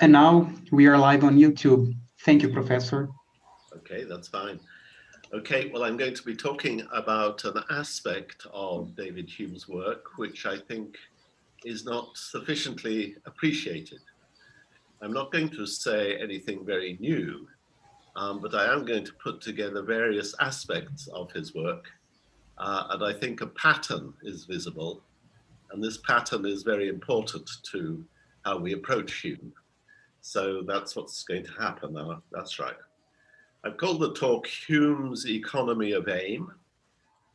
And now we are live on YouTube. Thank you, Professor. Okay, that's fine. Okay, well, I'm going to be talking about an aspect of David Hume's work, which I think is not sufficiently appreciated. I'm not going to say anything very new, but I am going to put together various aspects of his work. And I think a pattern is visible. And this pattern is very important to how we approach Hume. So that's what's going to happen now. That's right. I've called the talk Hume's Economy of Aim,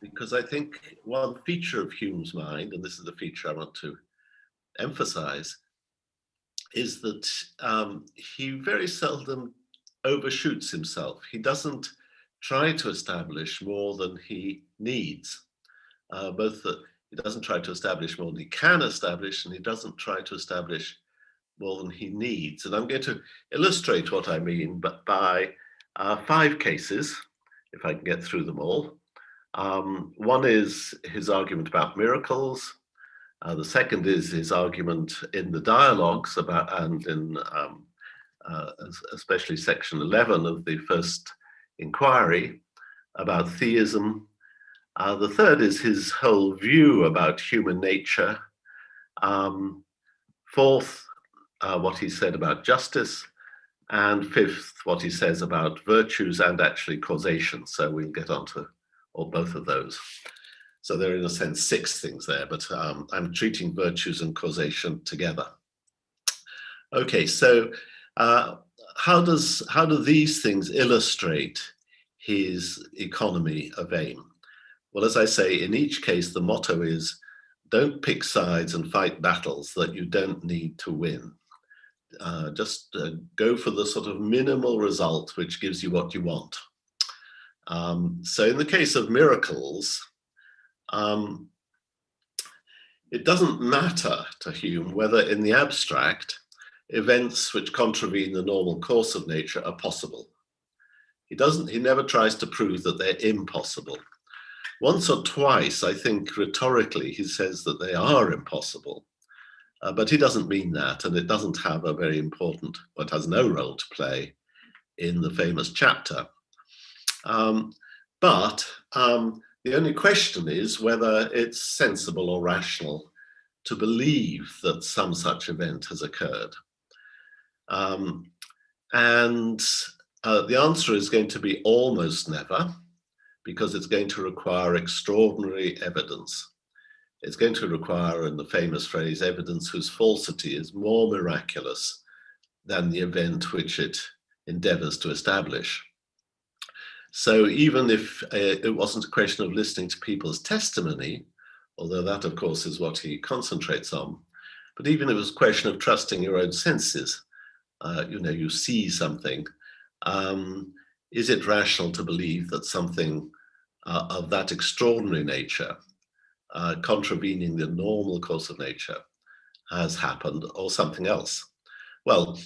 because I think one feature of Hume's mind, and this is the feature I want to emphasize, is that he very seldom overshoots himself. He doesn't try to establish more than he needs, both that he doesn't try to establish more than he can establish, and he doesn't try to establish more than he needs. And I'm going to illustrate what I mean, but by 5 cases, if I can get through them all. One is his argument about miracles. The second is his argument in the dialogues about, and in especially section 11 of the first inquiry about theism. The third is his whole view about human nature. Fourth, what he said about justice. And fifth, what he says about virtues and actually causation. So we'll get onto or both of those. So there are, in a sense, 6 things there, but I'm treating virtues and causation together. Okay, so how do these things illustrate his economy of aim? Well, as I say, in each case, the motto is, don't pick sides and fight battles that you don't need to win. Just go for the sort of minimal result which gives you what you want. So in the case of miracles, it doesn't matter to Hume whether in the abstract events which contravene the normal course of nature are possible. He never tries to prove that they're impossible. Once or twice, I think rhetorically, he says that they are impossible. But he doesn't mean that, and it doesn't have a very important, but has no role to play in the famous chapter. But the only question is whether it's sensible or rational to believe that some such event has occurred. And the answer is going to be almost never, because it's going to require extraordinary evidence. It's going to require, in the famous phrase, evidence whose falsity is more miraculous than the event which it endeavors to establish. So even if it wasn't a question of listening to people's testimony, although that, of course, is what he concentrates on, but even if it was a question of trusting your own senses, you see something, is it rational to believe that something of that extraordinary nature, contravening the normal course of nature, has happened, or something else? Well,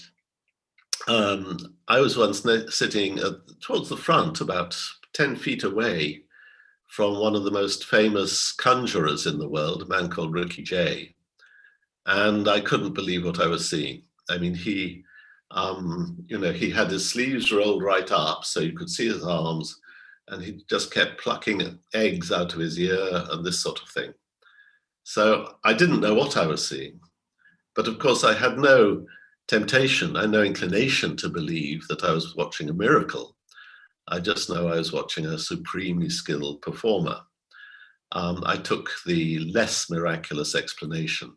I was once sitting towards the front, about 10 feet away from one of the most famous conjurers in the world, a man called Ricky Jay. And I couldn't believe what I was seeing. I mean, he had his sleeves rolled right up so you could see his arms, and he just kept plucking eggs out of his ear and this sort of thing. So I didn't know what I was seeing. But of course, I had no temptation and no inclination to believe that I was watching a miracle. I just know I was watching a supremely skilled performer. I took the less miraculous explanation.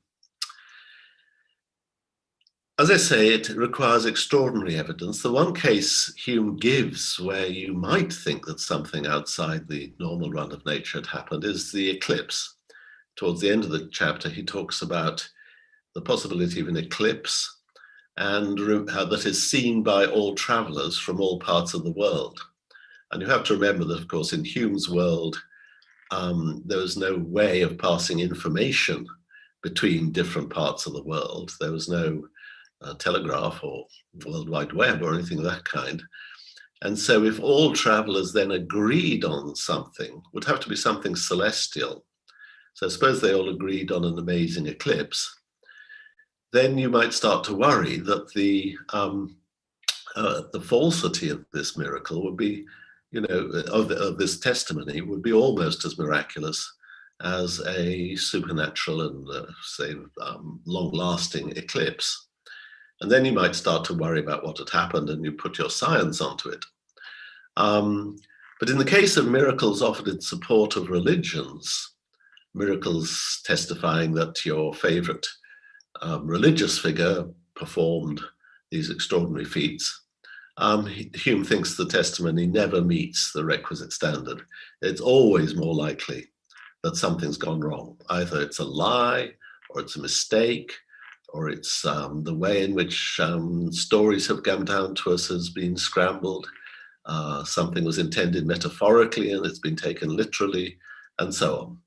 As I say, it requires extraordinary evidence. The one case Hume gives where you might think that something outside the normal run of nature had happened is the eclipse. Towards the end of the chapter, he talks about the possibility of an eclipse and that is seen by all travelers from all parts of the world. And you have to remember that, of course, in Hume's world, there was no way of passing information between different parts of the world. There was no telegraph or World Wide Web or anything of that kind. And so if all travelers then agreed on something, it would have to be something celestial. So suppose they all agreed on an amazing eclipse, then you might start to worry that the falsity of this miracle would be, of this testimony would be almost as miraculous as a supernatural and, say, long-lasting eclipse. And then you might start to worry about what had happened and you put your science onto it. But in the case of miracles offered in support of religions, miracles testifying that your favorite religious figure performed these extraordinary feats, Hume thinks the testimony never meets the requisite standard. It's always more likely that something's gone wrong. Either it's a lie, or it's a mistake, or it's the way in which stories have come down to us has been scrambled. Something was intended metaphorically and it's been taken literally, and so on.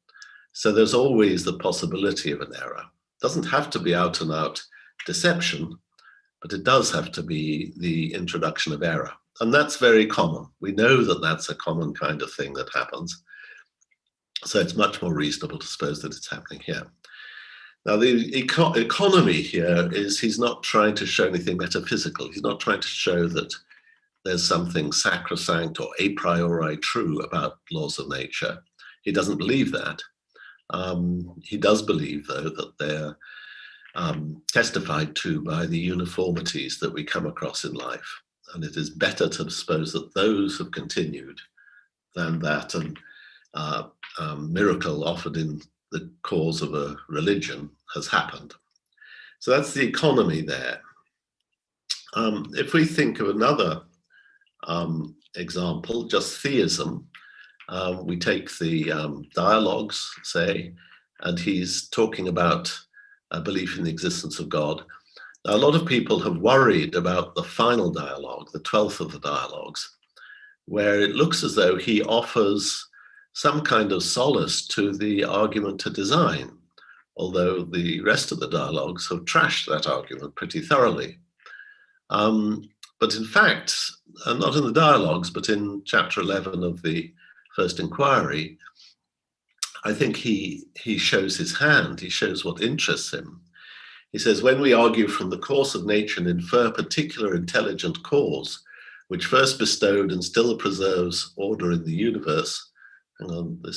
So there's always the possibility of an error. It doesn't have to be out and out deception, but it does have to be the introduction of error. And that's very common. We know that that's a common kind of thing that happens. So it's much more reasonable to suppose that it's happening here. Now, the economy here is he's not trying to show anything metaphysical. He's not trying to show that there's something sacrosanct or a priori true about laws of nature. He doesn't believe that. He does believe, though, that they're testified to by the uniformities that we come across in life. And it is better to suppose that those have continued than that miracle offered in the cause of a religion has happened. So that's the economy there. If we think of another example, just theism, we take the dialogues, say, and he's talking about a belief in the existence of God. Now, a lot of people have worried about the final dialogue, the 12th of the dialogues, where it looks as though he offers some kind of solace to the argument to design, although the rest of the dialogues have trashed that argument pretty thoroughly. But in fact, not in the dialogues, but in chapter 11 of the first inquiry, I think he shows his hand, he shows what interests him. He says, when we argue from the course of nature and infer particular intelligent cause, which first bestowed and still preserves order in the universe. Hang on, it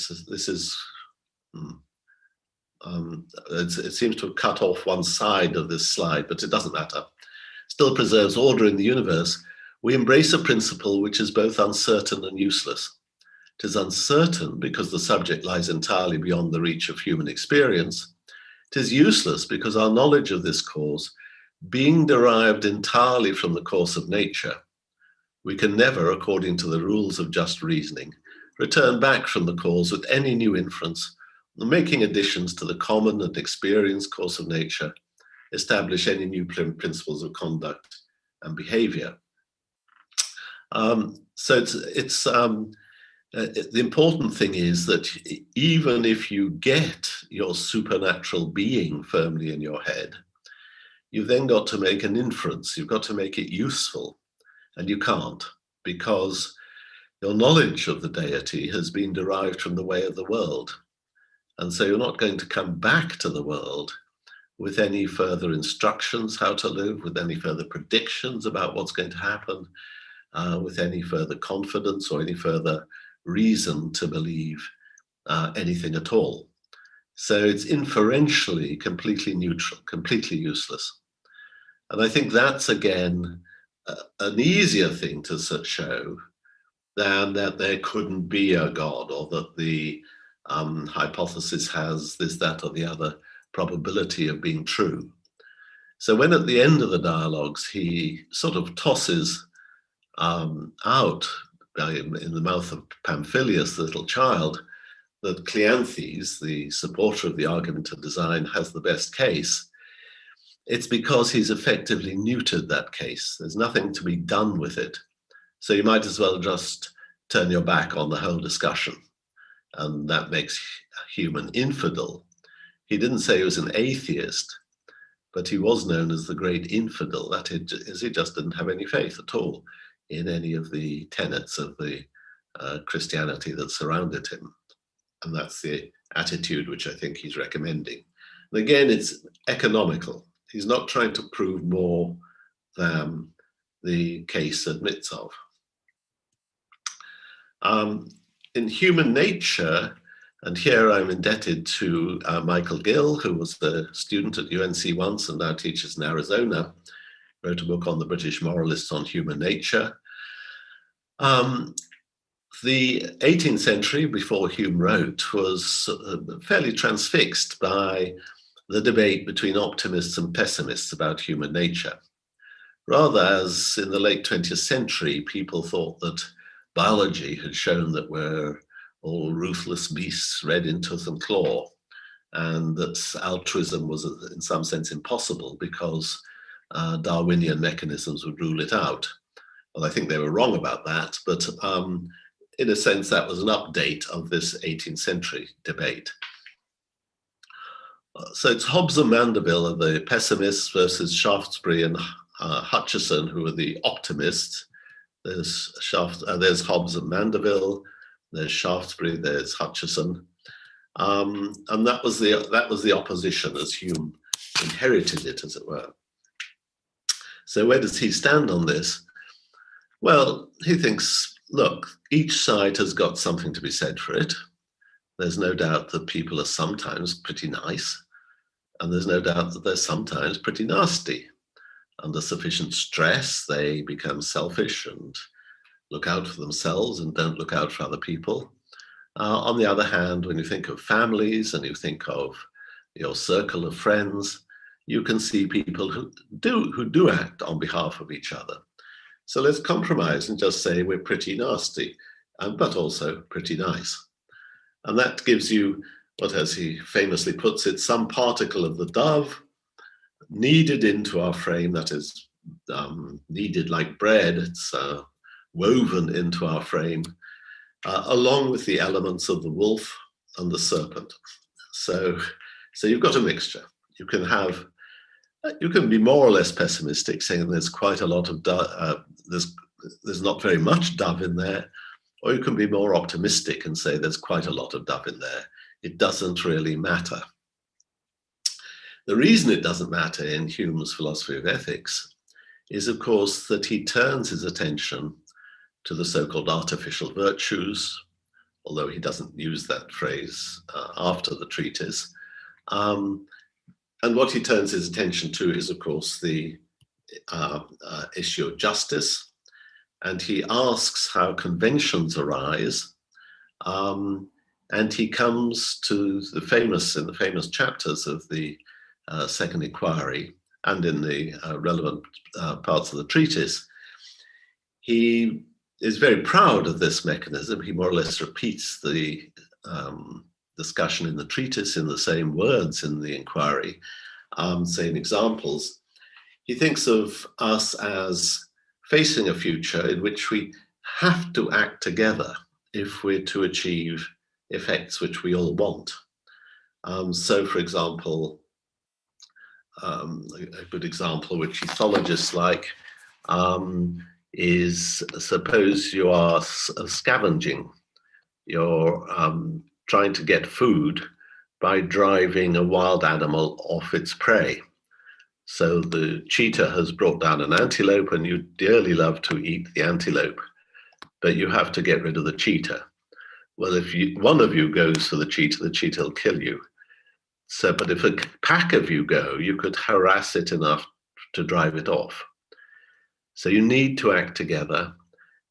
seems to have cut off one side of this slide, but it doesn't matter. Still preserves order in the universe. We embrace a principle which is both uncertain and useless. It is uncertain because the subject lies entirely beyond the reach of human experience. It is useless because our knowledge of this cause, being derived entirely from the course of nature, we can never, according to the rules of just reasoning, return back from the cause with any new inference, making additions to the common and experienced course of nature, establish any new principles of conduct and behavior. So the important thing is that even if you get your supernatural being firmly in your head, you've then got to make an inference. You've got to make it useful. And you can't, because your knowledge of the deity has been derived from the way of the world. And so you're not going to come back to the world with any further instructions how to live, with any further predictions about what's going to happen, with any further confidence or any further reason to believe anything at all. So it's inferentially completely neutral, completely useless. And I think that's, again, an easier thing to show than that there couldn't be a God, or that the hypothesis has this, that, or the other probability of being true. So when at the end of the dialogues he sort of tosses out in the mouth of Pamphilius, the little child, that Cleanthes, the supporter of the argument to design, has the best case, it's because he's effectively neutered that case. There's nothing to be done with it. So you might as well just turn your back on the whole discussion. And that makes Hume an infidel. He didn't say he was an atheist, but he was known as the great infidel. That is, he just didn't have any faith at all in any of the tenets of the Christianity that surrounded him. And that's the attitude which I think he's recommending. And again, it's economical. He's not trying to prove more than the case admits of. In human nature, and here I'm indebted to Michael Gill, who was a student at UNC once and now teaches in Arizona, wrote a book on the British moralists on human nature. The 18th century, before Hume wrote, was fairly transfixed by the debate between optimists and pessimists about human nature. Rather, as in the late 20th century, people thought that biology had shown that we're all ruthless beasts, red in tooth and claw, and that altruism was in some sense impossible because Darwinian mechanisms would rule it out. Well, I think they were wrong about that, but in a sense, that was an update of this 18th century debate. So it's Hobbes and Mandeville are the pessimists versus Shaftesbury and Hutcheson, who are the optimists. There's Hobbes and Mandeville, there's Shaftesbury, there's Hutcheson. And that was the opposition as Hume inherited it, as it were. So where does he stand on this? Well, he thinks, look, each side has got something to be said for it. There's no doubt that people are sometimes pretty nice, and there's no doubt that they're sometimes pretty nasty. Under sufficient stress, they become selfish and look out for themselves and don't look out for other people. On the other hand, when you think of families and you think of your circle of friends, you can see people who do act on behalf of each other. So let's compromise and just say we're pretty nasty, but also pretty nice. And that gives you what, as he famously puts it, some particle of the dove kneaded into our frame, that is kneaded like bread, it's woven into our frame, along with the elements of the wolf and the serpent. So you've got a mixture. You can be more or less pessimistic, saying there's quite a lot of there's not very much dove in there, or you can be more optimistic and say there's quite a lot of dove in there. It doesn't really matter. The reason it doesn't matter in Hume's philosophy of ethics is, of course, that he turns his attention to the so-called artificial virtues, although he doesn't use that phrase after the treatise. And what he turns his attention to is, of course, the issue of justice. And he asks how conventions arise. And he comes to in the famous chapters of the Second Inquiry and in the relevant parts of the treatise, he is very proud of this mechanism. He more or less repeats the discussion in the treatise in the same words in the inquiry, same examples. He thinks of us as facing a future in which we have to act together if we're to achieve effects which we all want. So, for example, a good example which ethologists like is, suppose you are scavenging. You're trying to get food by driving a wild animal off its prey. So the cheetah has brought down an antelope and you dearly love to eat the antelope, but you have to get rid of the cheetah. Well, if one of you goes for the cheetah will kill you. So, but if a pack of you go, you could harass it enough to drive it off. So you need to act together,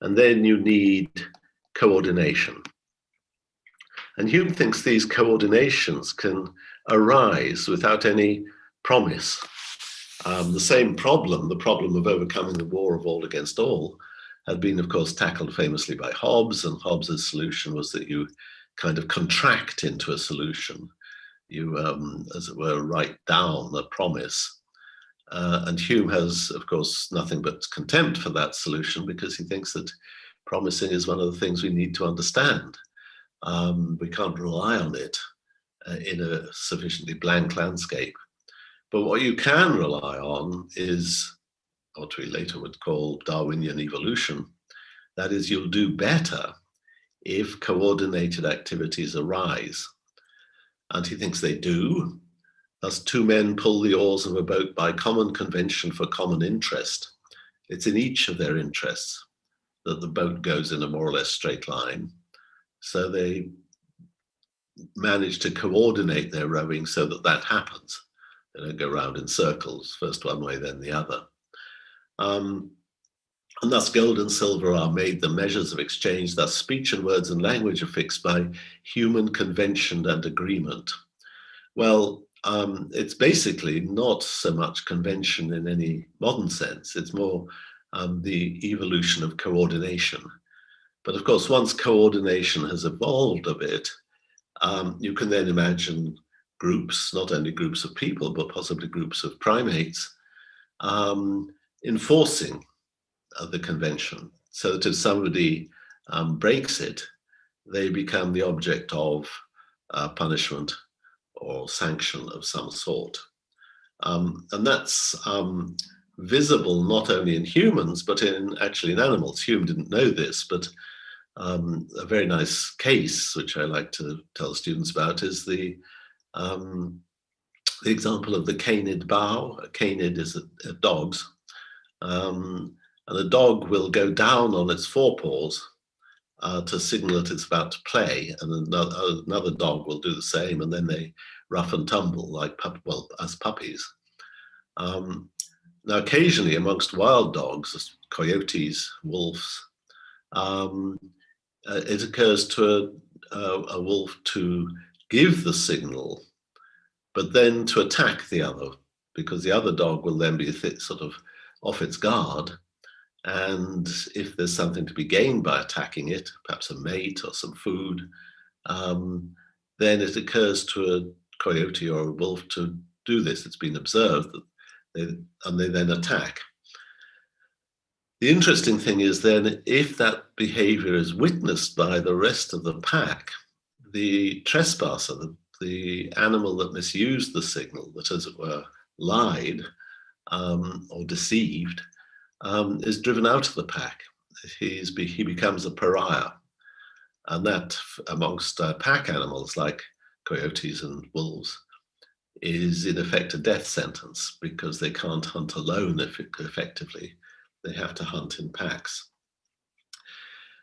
and then you need coordination. And Hume thinks these coordinations can arise without any promise. The same problem, the problem of overcoming the war of all against all, had been, of course, tackled famously by Hobbes, and Hobbes's solution was that you kind of contract into a solution. You, as it were, write down a promise. And Hume has, of course, nothing but contempt for that solution because he thinks that promising is one of the things we need to understand. We can't rely on it in a sufficiently blank landscape. But what you can rely on is what we later would call Darwinian evolution. That is, you'll do better if coordinated activities arise. And he thinks they do. Thus, two men pull the oars of a boat by common convention for common interest. It's in each of their interests that the boat goes in a more or less straight line. So they manage to coordinate their rowing so that that happens. They don't go round in circles, first one way, then the other. And thus gold and silver are made the measures of exchange. Thus speech and words and language are fixed by human convention and agreement. Well, it's basically not so much convention in any modern sense. It's more the evolution of coordination. But of course, once coordination has evolved a bit, you can then imagine groups, not only groups of people, but possibly groups of primates, enforcing the convention, so that if somebody breaks it, they become the object of punishment or sanction of some sort. And that's visible not only in humans, but actually in animals. Hume didn't know this, but a very nice case, which I like to tell students about, is the example of the canid bow. A canid is a dog's. And a dog will go down on its forepaws to signal that it's about to play, and another dog will do the same, and then they rough and tumble like as puppies. Now, occasionally amongst wild dogs, coyotes, wolves, it occurs to a wolf to give the signal, but then to attack the other, because the other dog will then be sort of off its guard. And if there's something to be gained by attacking it, perhaps a mate or some food, then it occurs to a coyote or a wolf to do this. It's been observed that they then attack. The interesting thing is then, if that behavior is witnessed by the rest of the pack, the trespasser, the animal that misused the signal, that as it were lied or deceived, is driven out of the pack. He becomes a pariah. And that, amongst pack animals like coyotes and wolves, is in effect a death sentence, because they can't hunt alone effectively. They have to hunt in packs.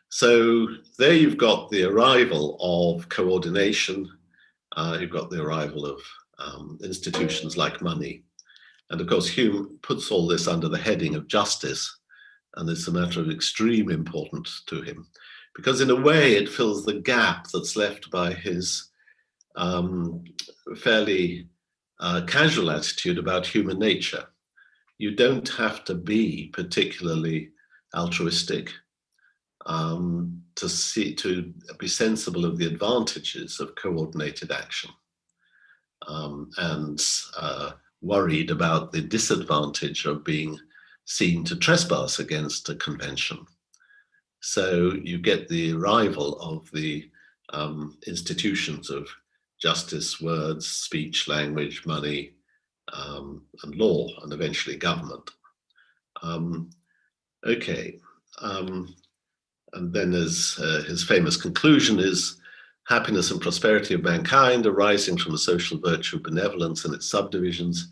So there you've got the arrival of coordination. You've got the arrival of institutions like money. And of course, Hume puts all this under the heading of justice, and it's a matter of extreme importance to him, because in a way it fills the gap that's left by his fairly casual attitude about human nature. You don't have to be particularly altruistic to be sensible of the advantages of coordinated action, and worried about the disadvantage of being seen to trespass against a convention. So you get the arrival of the institutions of justice, words, speech, language, money, and law, and eventually government. And then his famous conclusion is, happiness and prosperity of mankind arising from the social virtue of benevolence and its subdivisions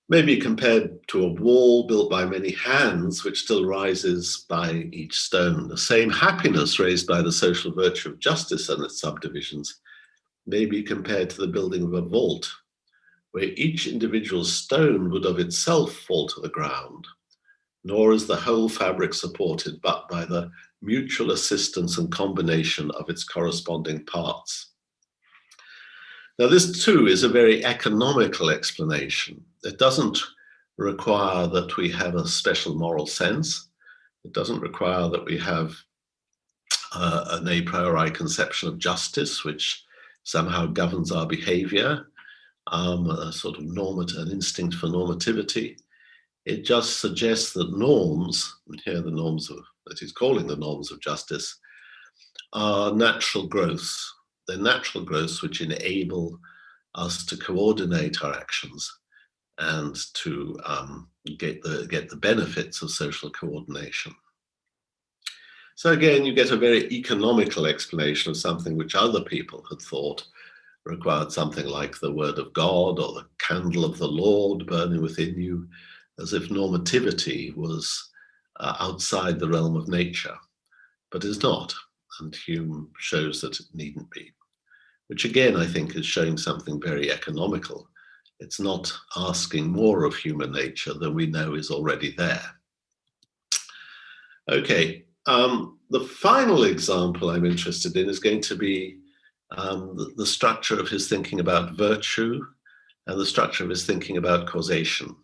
may be compared to a wall built by many hands, which still rises by each stone. The same happiness raised by the social virtue of justice and its subdivisions may be compared to the building of a vault, where each individual stone would of itself fall to the ground, nor is the whole fabric supported but by the mutual assistance and combination of its corresponding parts. Now, this too is a very economical explanation. It doesn't require that we have a special moral sense. It doesn't require that we have an a priori conception of justice, which somehow governs our behavior, a sort of an instinct for normativity. It just suggests that norms, and here the norms that he's calling the norms of justice, are natural growths. They're natural growths which enable us to coordinate our actions and to get the benefits of social coordination. So again, you get a very economical explanation of something which other people had thought required something like the word of God or the candle of the Lord burning within you, as if normativity was outside the realm of nature, but is not. And Hume shows that it needn't be, which again, I think, is showing something very economical. It's not asking more of human nature than we know is already there. Okay, the final example I'm interested in is going to be the structure of his thinking about virtue and the structure of his thinking about causation.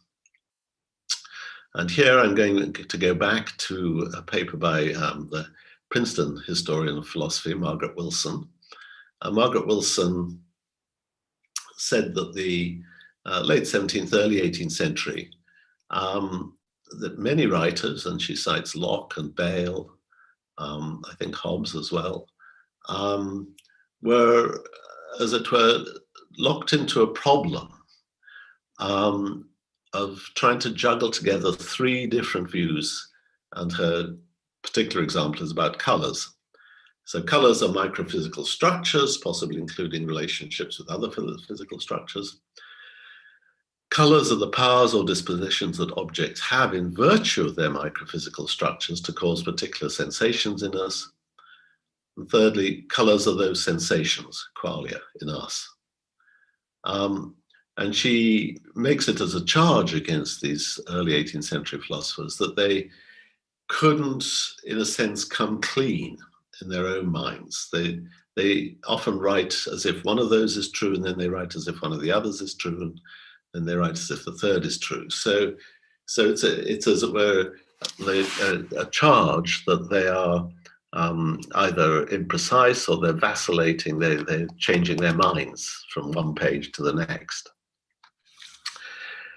And here I'm going to go back to a paper by the Princeton historian of philosophy, Margaret Wilson. Margaret Wilson said that the late 17th, early 18th century, that many writers, and she cites Locke and Bayle, I think Hobbes as well, were, as it were, locked into a problem of trying to juggle together three different views. And her particular example is about colors. So colors are microphysical structures, possibly including relationships with other physical structures. Colors are the powers or dispositions that objects have in virtue of their microphysical structures to cause particular sensations in us. And thirdly, colors are those sensations, qualia, in us. And she makes it as a charge against these early 18th century philosophers that they couldn't, in a sense, come clean in their own minds. They often write as if one of those is true, and then they write as if one of the others is true, and then they write as if the third is true. So it's as it were a charge that they are either imprecise or they're vacillating, they're changing their minds from one page to the next.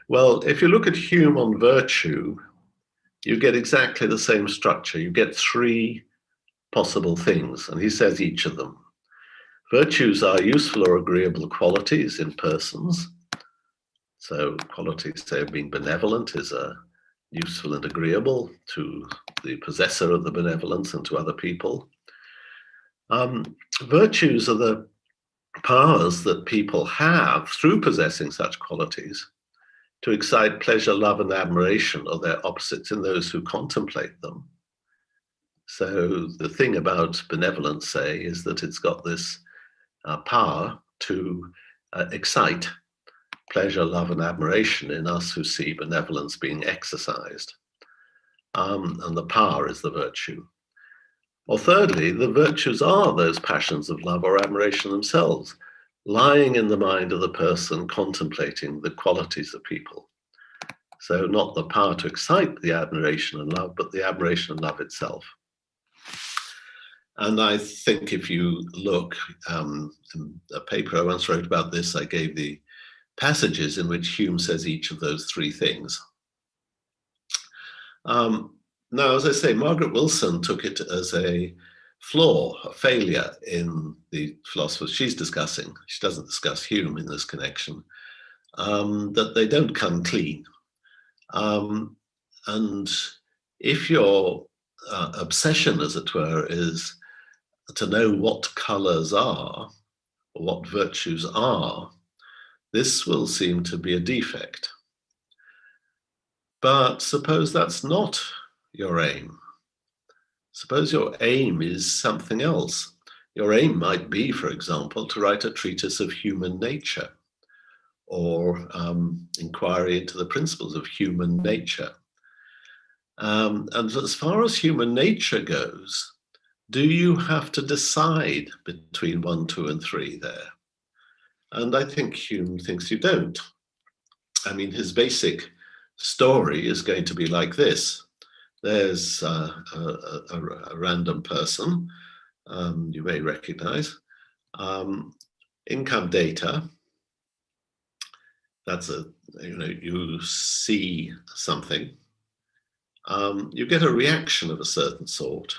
Well, if you look at Hume on virtue, you get exactly the same structure. You get three possible things, and he says each of them. Virtues are useful or agreeable qualities in persons. So qualities, say, of being benevolent is useful and agreeable to the possessor of the benevolence and to other people. Virtues are the powers that people have through possessing such qualities to excite pleasure, love, and admiration of their opposites in those who contemplate them. So the thing about benevolence, say, is that it's got this power to excite pleasure, love, and admiration in us who see benevolence being exercised. And the power is the virtue. Or thirdly, the virtues are those passions of love or admiration themselves, lying in the mind of the person contemplating the qualities of people. So not the power to excite the admiration and love, but the admiration and love itself. And I think if you look, in a paper I once wrote about this, I gave the passages in which Hume says each of those three things. Now, as I say, Margaret Wilson took it as a flaw, a failure in the philosophers she's discussing. She doesn't discuss Hume in this connection, that they don't come clean. And if your obsession, as it were, is to know what colors are, or what virtues are, this will seem to be a defect. But suppose that's not your aim. Suppose your aim is something else. Your aim might be, for example, to write a treatise of human nature, or inquiry into the principles of human nature. And as far as human nature goes, do you have to decide between 1, 2, and 3 there? And I think Hume thinks you don't. I mean, his basic story is going to be like this. There's a random person you may recognize. Income data. That's you see something. You get a reaction of a certain sort,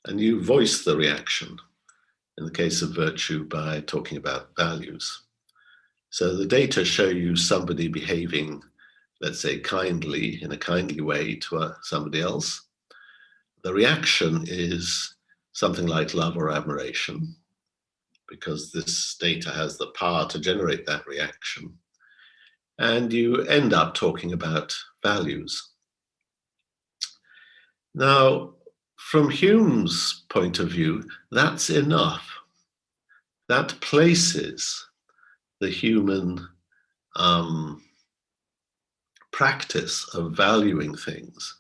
and you voice the reaction. In the case of virtue, by talking about values. So the data show you somebody behaving, let's say, kindly, in a kindly way to somebody else. The reaction is something like love or admiration. because this data has the power to generate that reaction. And you end up talking about values. Now, from Hume's point of view, that's enough. That places the human practice of valuing things,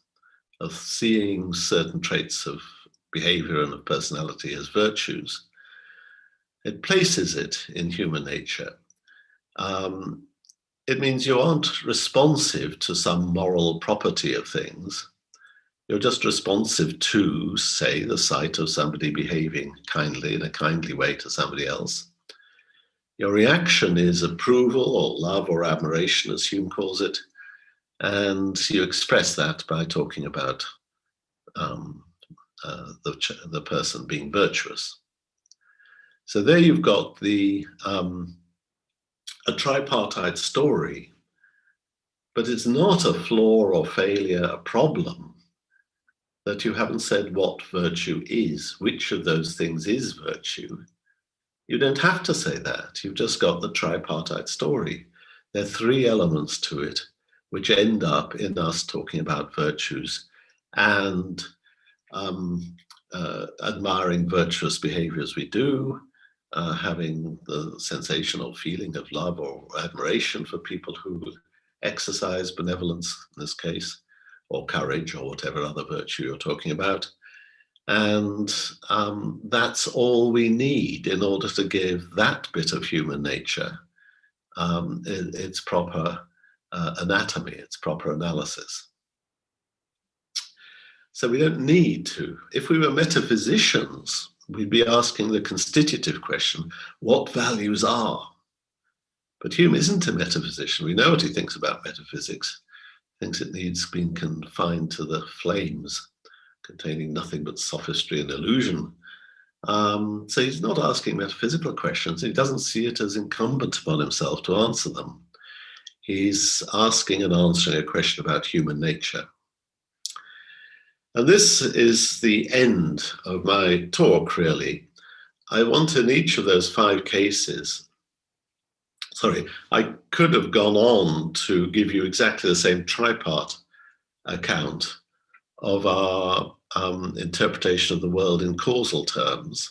of seeing certain traits of behavior and of personality as virtues. It places it in human nature. It means you aren't responsive to some moral property of things. You're just responsive to, say, the sight of somebody behaving kindly in a kindly way to somebody else. Your reaction is approval or love or admiration, as Hume calls it, and you express that by talking about the person being virtuous. So there you've got a tripartite story, but it's not a flaw or failure, a problem, that you haven't said what virtue is, which of those things is virtue. You don't have to say that. You've just got the tripartite story. There are three elements to it, which end up in us talking about virtues and admiring virtuous behavior as we do, having the sensational feeling of love or admiration for people who exercise benevolence, in this case, or courage, or whatever other virtue you're talking about. And that's all we need in order to give that bit of human nature its proper anatomy, its proper analysis. So we don't need to. If we were metaphysicians, we'd be asking the constitutive question, what values are? But Hume isn't a metaphysician. We know what he thinks about metaphysics. He thinks it needs being confined to the flames, containing nothing but sophistry and illusion. So he's not asking metaphysical questions. He doesn't see it as incumbent upon himself to answer them. He's asking and answering a question about human nature. And this is the end of my talk, really. I want in each of those 5 cases, I could have gone on to give you exactly the same tripart account of our interpretation of the world in causal terms.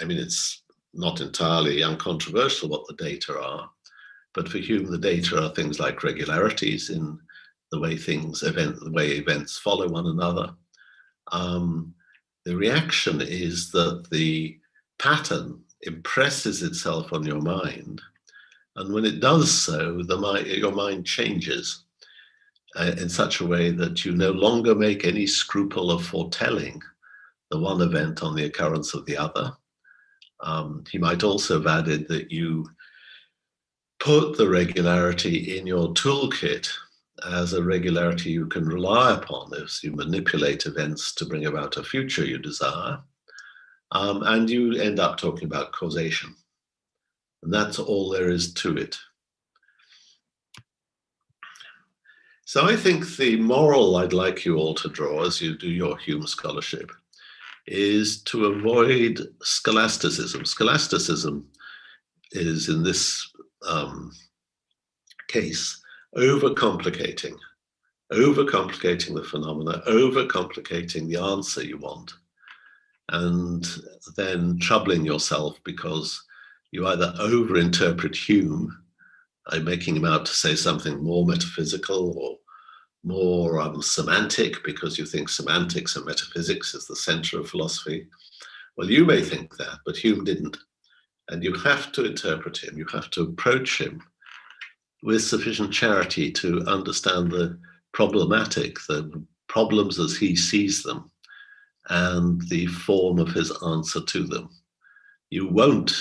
It's not entirely uncontroversial what the data are, but for Hume, the data are things like regularities in the way events follow one another. The reaction is that the pattern impresses itself on your mind, and when it does so, your mind changes in such a way that you no longer make any scruple of foretelling the one event on the occurrence of the other. He might also have added that you put the regularity in your toolkit as a regularity you can rely upon as you manipulate events to bring about a future you desire. And you end up talking about causation. And that's all there is to it. So I think the moral I'd like you all to draw as you do your Hume scholarship is to avoid scholasticism. Scholasticism is, in this case, overcomplicating the phenomena, overcomplicating the answer you want, and then troubling yourself because you either overinterpret Hume by making him out to say something more metaphysical or more semantic because you think semantics and metaphysics is the center of philosophy. Well, you may think that, but Hume didn't. And you have to interpret him, you have to approach him with sufficient charity to understand the problematic, the problems as he sees them, and the form of his answer to them. You won't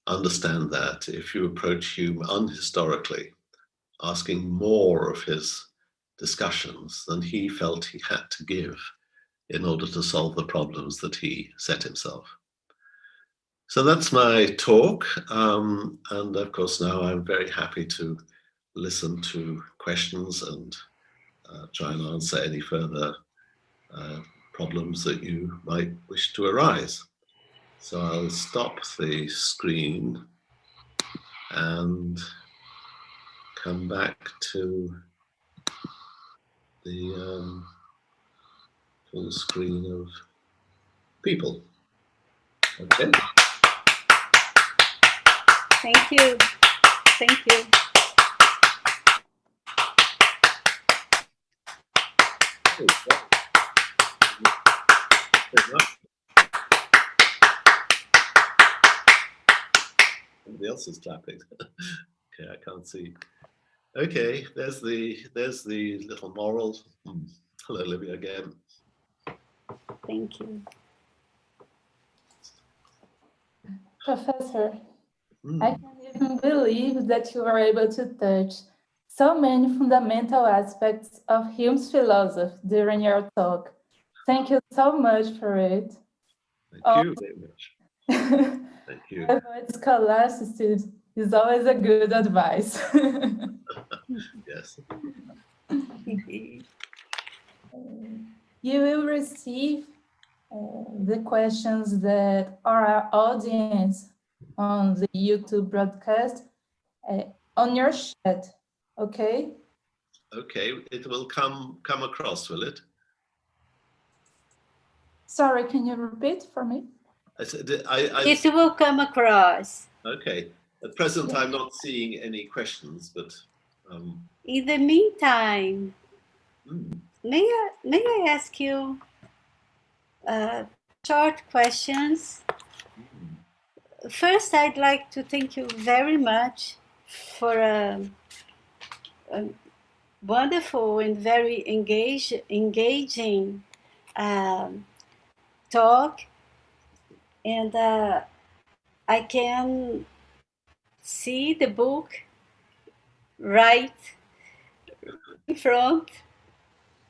understand that if you approach Hume unhistorically, asking more of his discussions than he felt he had to give in order to solve the problems that he set himself. So that's my talk. And of course, now I'm very happy to listen to questions and try and answer any further problems that you might wish to arise. So I'll stop the screen and come back to the full screen of people. Okay. Thank you. Thank you. Somebody else is clapping. Okay, I can't see. Okay, there's the little moral. Hello, Olivia again. Thank you. Professor, I can't even believe that you were able to touch so many fundamental aspects of Hume's philosophy during your talk. Thank you so much for it. Thank you very much. Thank you. Avoid scholasticity is always a good advice. Yes. You will receive the questions that our audience on the YouTube broadcast on your chat, okay? Okay, it will come across, will it? Sorry, can you repeat for me? I said, It will come across. Okay. At present, I'm not seeing any questions, but In the meantime, may I ask you short questions? First, I'd like to thank you very much for a wonderful and very engaging talk, and I can see the book right in front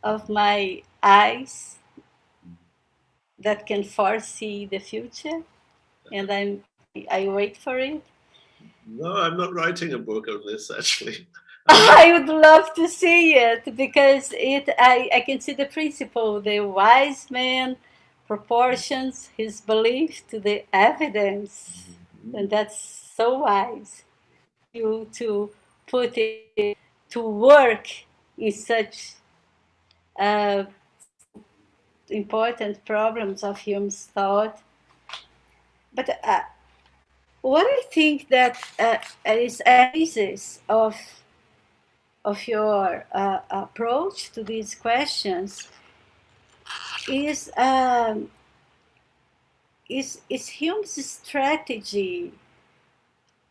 of my eyes that can foresee the future, and I wait for it. no, I'm not writing a book of this actually. I would love to see it because I can see the principle, the wise man proportions his belief to the evidence, and that's so wise. You to put it to work in such important problems of Hume's thought. But what I think that is a basis of your approach to these questions is Hume's strategy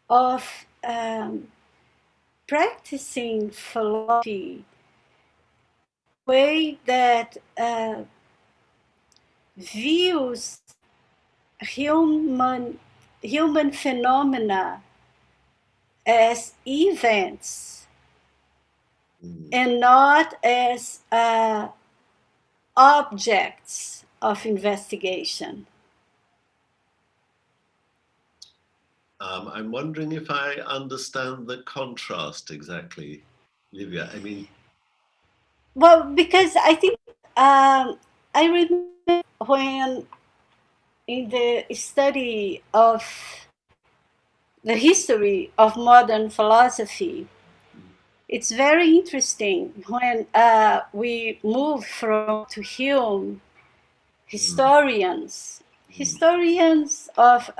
of practicing philosophy, way that views human phenomena as events and not as objects of investigation. I'm wondering if I understand the contrast exactly, Livia. I mean, well, because I think I remember when in the study of the history of modern philosophy, it's very interesting when we move from to Hume, historians of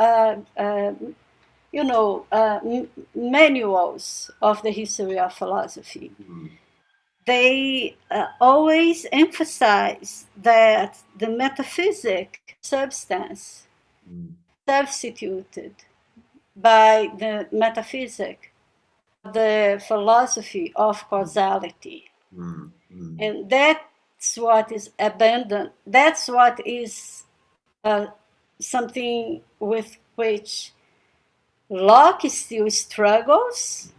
manuals of the history of philosophy. They always emphasize that the metaphysic substance substituted by the metaphysic, the philosophy of causality. And that's what is abandoned. That's what is something with which Locke still struggles,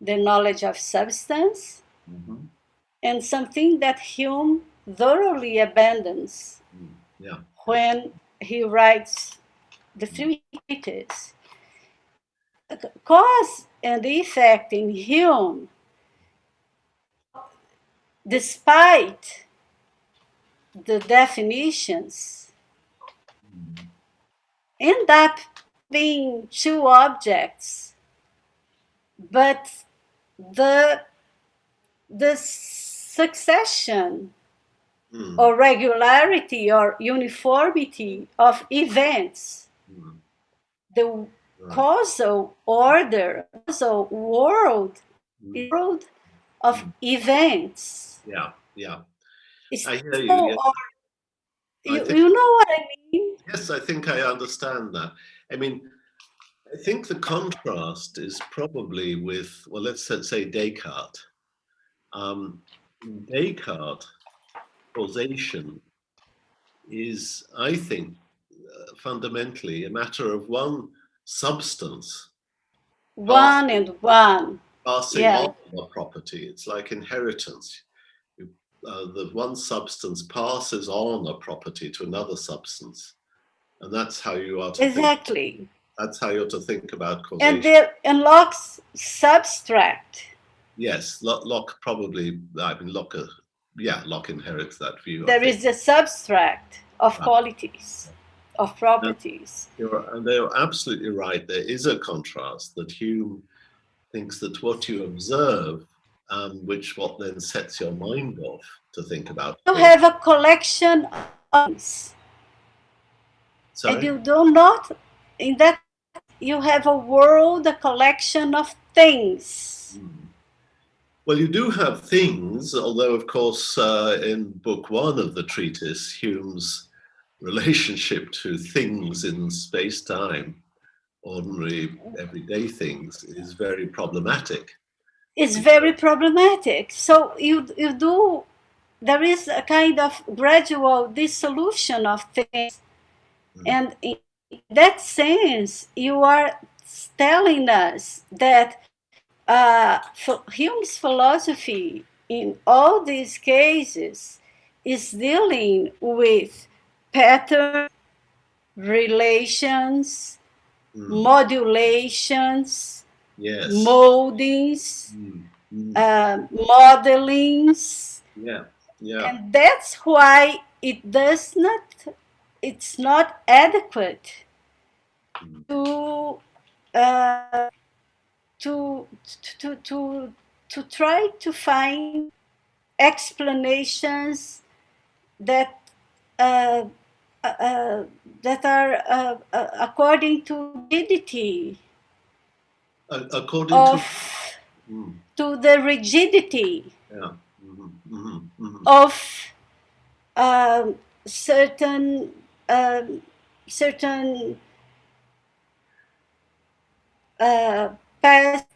the knowledge of substance, and something that Hume thoroughly abandons when he writes the three treatises. Cause and effect in Hume, despite the definitions end up being two objects, but the succession or regularity or uniformity of events, the causal order, causal world of events. Yeah, yeah. It's I hear you. Yes. You know what I mean? Yes, I think I understand that. I mean, I think the contrast is probably with, well, let's say Descartes. Descartes, causation is, I think, fundamentally a matter of one substance One and one. passing Yeah. on a property. It's like inheritance. The one substance passes on a property to another substance, and that's how you are to Exactly. That's how you're to think about causation. And Locke's substract. Yes, Locke probably. I mean, Locke inherits that view. There is a substract of qualities, of properties. And they're absolutely right. There is a contrast that Hume thinks that what you observe, what then sets your mind off to think about. You have a collection of things. Sorry? And you do not, in that, you have a world, a collection of things. Well, you do have things, although, of course, in book 1 of the treatise, Hume's relationship to things in space-time, ordinary, everyday things, is very problematic. It's very problematic. So there is a kind of gradual dissolution of things. And in that sense, you are telling us that Hume's philosophy in all these cases is dealing with pattern, relations, modulations, yes, moldings, modelings. Yeah. And that's why it's not adequate to try to find explanations that are according to rigidity, to the rigidity of certain past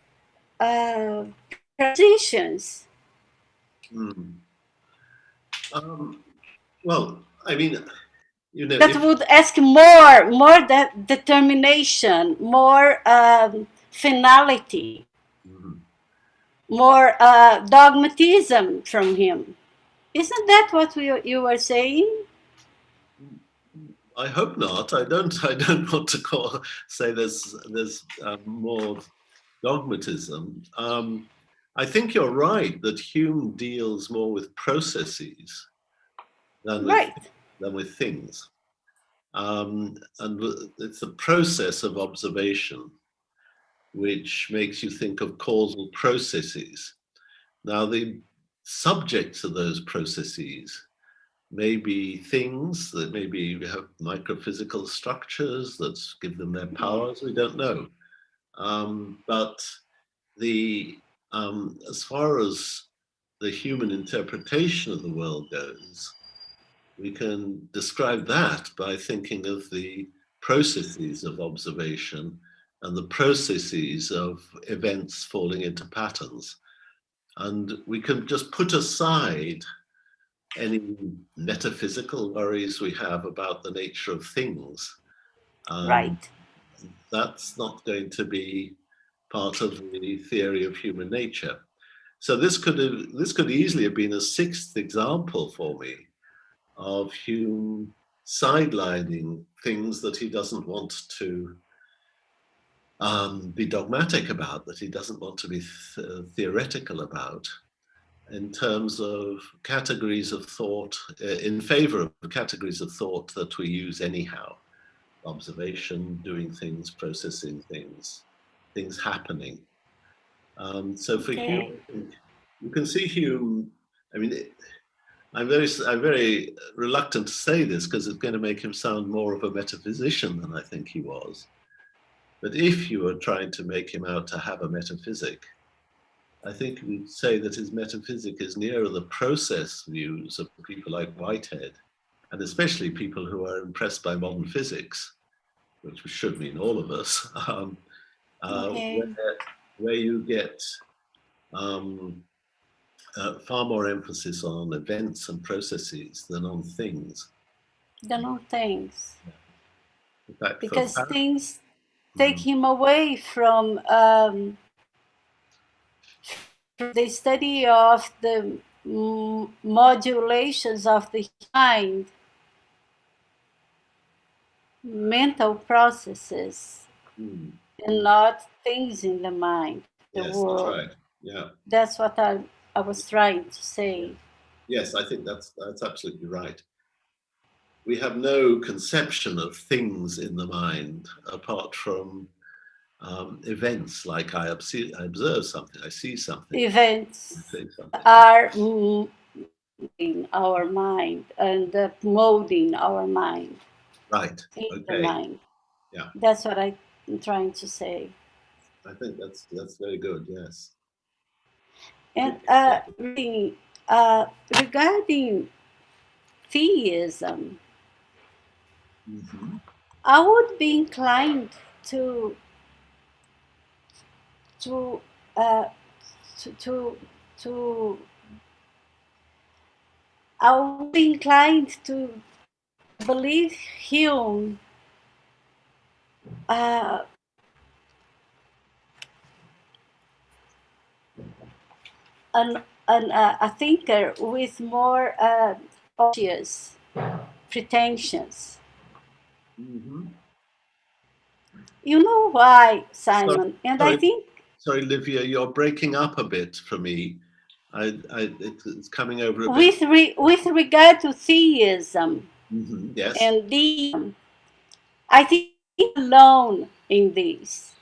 transitions. Well, I mean, that would ask more determination, more finality, more dogmatism from him. Isn't that what you were saying? I hope not. I don't want to say there's more dogmatism. I think you're right that Hume deals more with processes than with things. And it's the process of observation which makes you think of causal processes. Now, the subjects of those processes may be things that maybe have microphysical structures that give them their powers. We don't know. But as far as the human interpretation of the world goes, we can describe that by thinking of the processes of observation and the processes of events falling into patterns. And we can just put aside any metaphysical worries we have about the nature of things. Right. That's not going to be part of the theory of human nature. So this could easily have been a sixth example for me of Hume sidelining things that he doesn't want to be dogmatic about, that he doesn't want to be theoretical about, in terms of categories of thought, in favor of categories of thought that we use anyhow. Observation, doing things, processing things, things happening. So for Hume, you can see Hume, I mean, I'm very reluctant to say this because it's going to make him sound more of a metaphysician than I think he was. But if you were trying to make him out to have a metaphysic, I think we'd say that his metaphysic is nearer the process views of people like Whitehead, and especially people who are impressed by modern physics, which should mean all of us, where you get far more emphasis on events and processes than on things. Than on things. In fact, because things take him away from the study of the modulations of the mind, mental processes, and not things in the mind, the world. That's right. Yeah. That's what I was trying to say. Yes, I think that's absolutely right. We have no conception of things in the mind apart from events, like I observe something, I see something. Events are in our mind and molding our mind. Right. In the mind. Yeah. That's what I'm trying to say. I think that's very good. Yes. And regarding theism, I would be inclined to I would be inclined to believe Hume a thinker with more obvious pretensions. You know why, Simon? I think. Sorry, Livia, you're breaking up a bit for me. It's coming over a bit. With regard to theism, yes, and deism, I think I'm alone in this,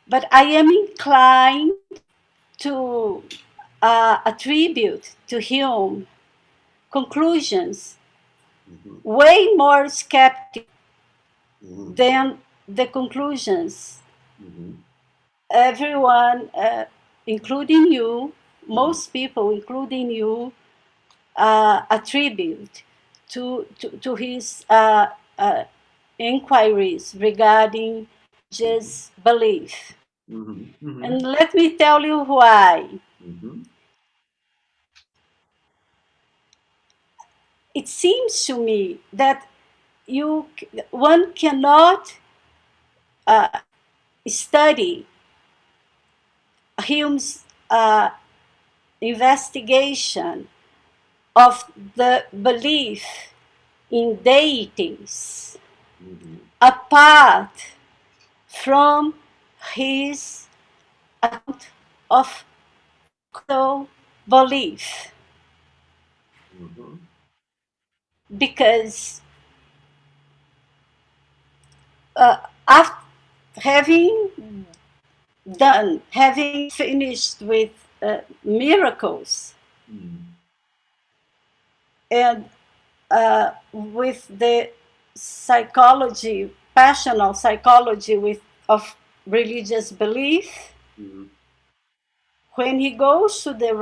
but I am inclined to attribute to Hume conclusions way more skeptical than the conclusions everyone, including you, most people, including you, attribute to his inquiries regarding religious belief. And let me tell you why. It seems to me that one cannot study Hume's investigation of the belief in deities apart from his account of belief. Because after having finished with miracles and with the psychology, passional psychology of religious belief, when he goes to the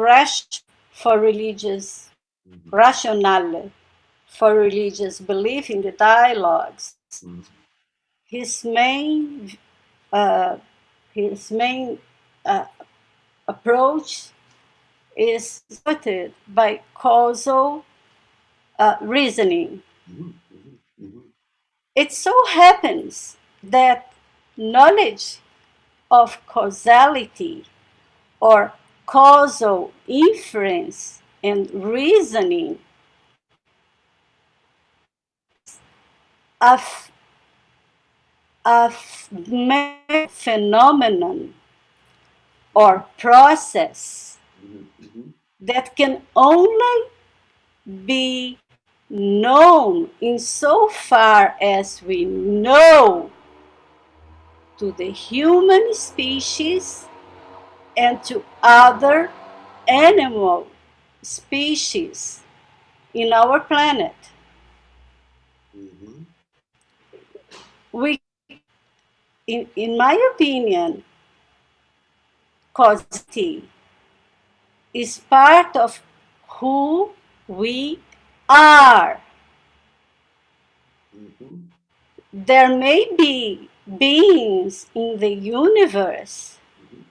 rationale for religious belief in the dialogues, his main approach is supported by causal reasoning. It so happens that knowledge of causality or causal inference and reasoning of phenomenon or process that can only be known insofar as we know to the human species and to other animal species in our planet. Mm-hmm. We, in my opinion, causality is part of who we are. Mm-hmm. There may be beings in the universe Mm-hmm.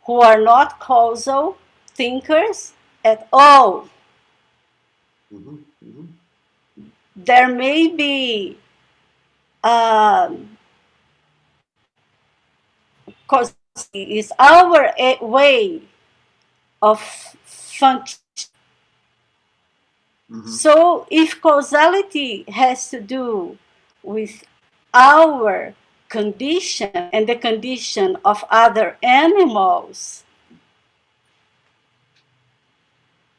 who are not causal thinkers at all. Mm-hmm. Mm-hmm. There may be causality is our way of function. Mm-hmm. So if causality has to do with our condition and the condition of other animals,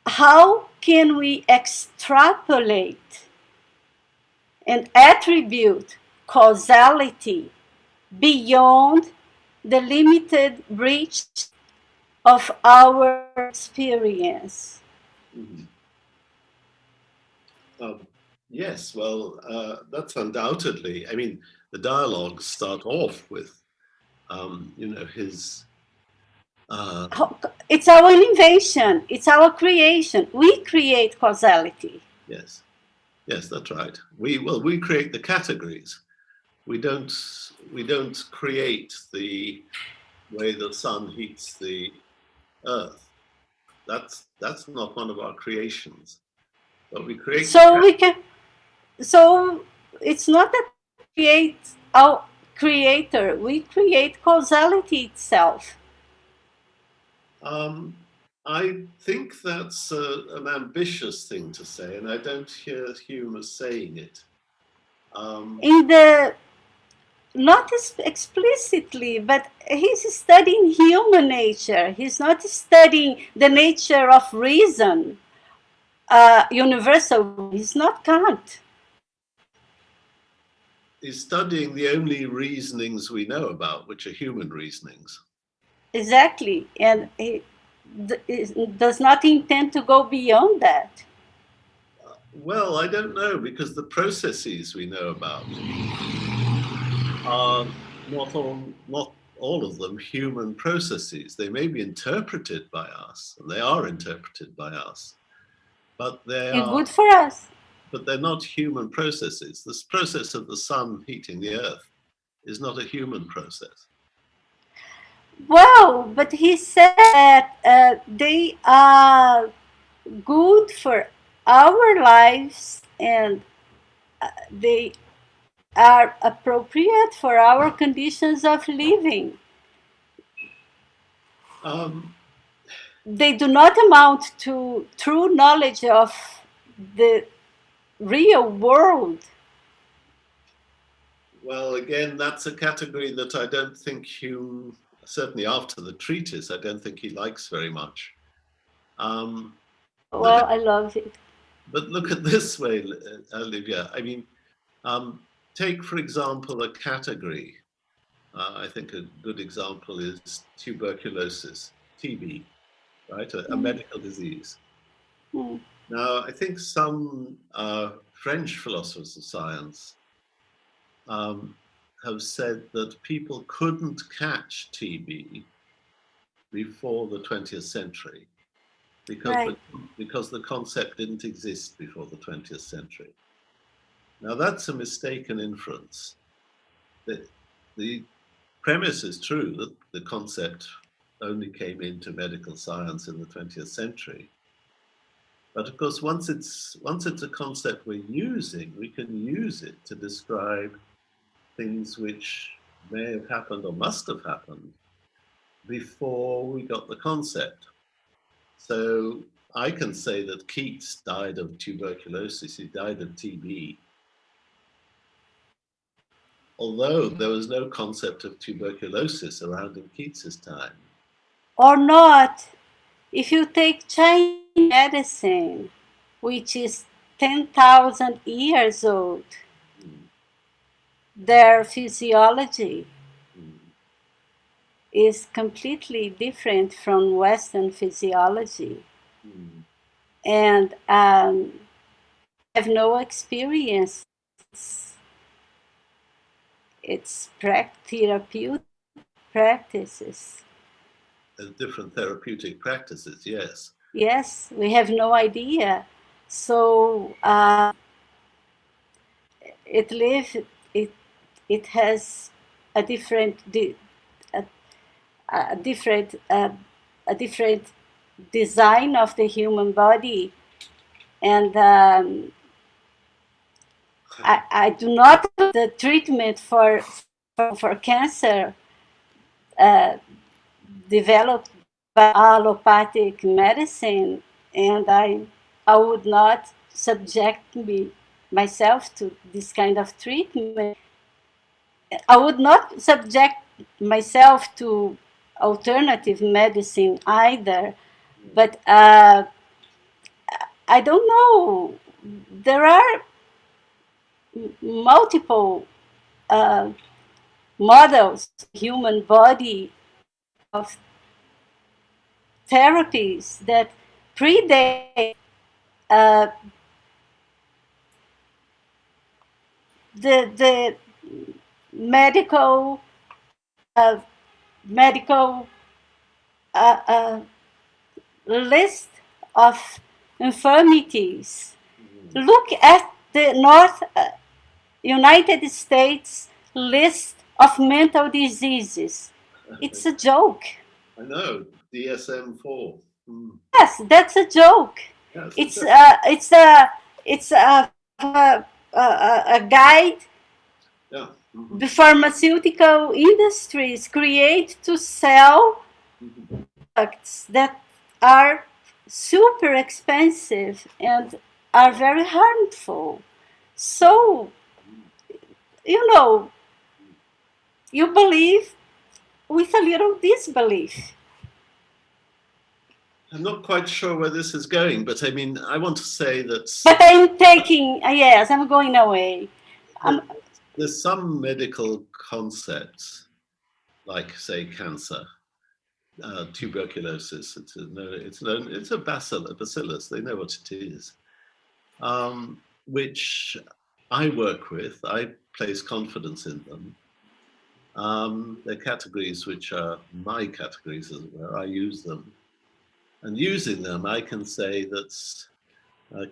how can we extrapolate and attribute causality beyond the limited reach of our experience? Mm-hmm. Yes, well, that's undoubtedly. I mean, the dialogues start off with, his. It's our invention, it's our creation. We create causality. Yes, yes, that's right. We create the categories. We don't create the way the sun heats the earth. That's not one of our creations. But we create the So we can, so it's not that we create our creator, we create causality itself. I think that's an ambitious thing to say, and I don't hear Hume as saying it. In the not explicitly, but he's studying human nature. He's not studying the nature of reason, universal. He's not Kant. He's studying the only reasonings we know about, which are human reasonings. Exactly. And he does not intend to go beyond that. Well, I don't know, because the processes we know about are not all of them human processes. They may be interpreted by us, and they are interpreted by us, but And good for us. they're not human processes. This process of the sun heating the earth is not a human process. Well, but he said that they are good for our lives and they are appropriate for our conditions of living. They do not amount to true knowledge of the real world. Well, again, that's a category that I don't think Hume, certainly after the treatise, I don't think he likes very much. Well, I love it. But look at this way, Olivia. I mean, take, for example, a category. I think a good example is tuberculosis, TB, right? A medical disease. Mm. Now, I think some French philosophers of science have said that people couldn't catch TB before the 20th century because the concept didn't exist before the 20th century. Now, that's a mistaken inference. The premise is true that the concept only came into medical science in the 20th century. But of course, once it's a concept we're using, we can use it to describe things which may have happened or must have happened before we got the concept. So I can say that Keats died of tuberculosis, he died of TB, although there was no concept of tuberculosis around in Keats's time. Or not. If you take Chinese medicine, which is 10,000 years old, their physiology is completely different from Western physiology. And I have no experience. It's therapeutic practices. Different therapeutic practices, yes. Yes, we have no idea. So it lives. It has a different a different a different design of the human body, and I do not the treatment for cancer developed by allopathic medicine, and I would not subject myself to this kind of treatment. I would not subject myself to alternative medicine either, but I don't know. There are multiple models, human body of therapies that predate uh, the medical uh, medical uh, uh, list of infirmities. Look at the North United States list of mental diseases. It's a joke. I know, DSM-4. Yes, that's a joke. Yes, It's a guide yeah. the pharmaceutical industries create to sell products that are super expensive and are very harmful. So, you know, you believe with a little disbelief. I'm not quite sure where this is going, but I mean, I want to say that But I'm taking, yes, I'm going away. there's some medical concepts, like say cancer, tuberculosis. It's a bacillus. They know what it is, which I work with. I place confidence in them. They're categories which are my categories, as it were. I use them, and using them, I can say that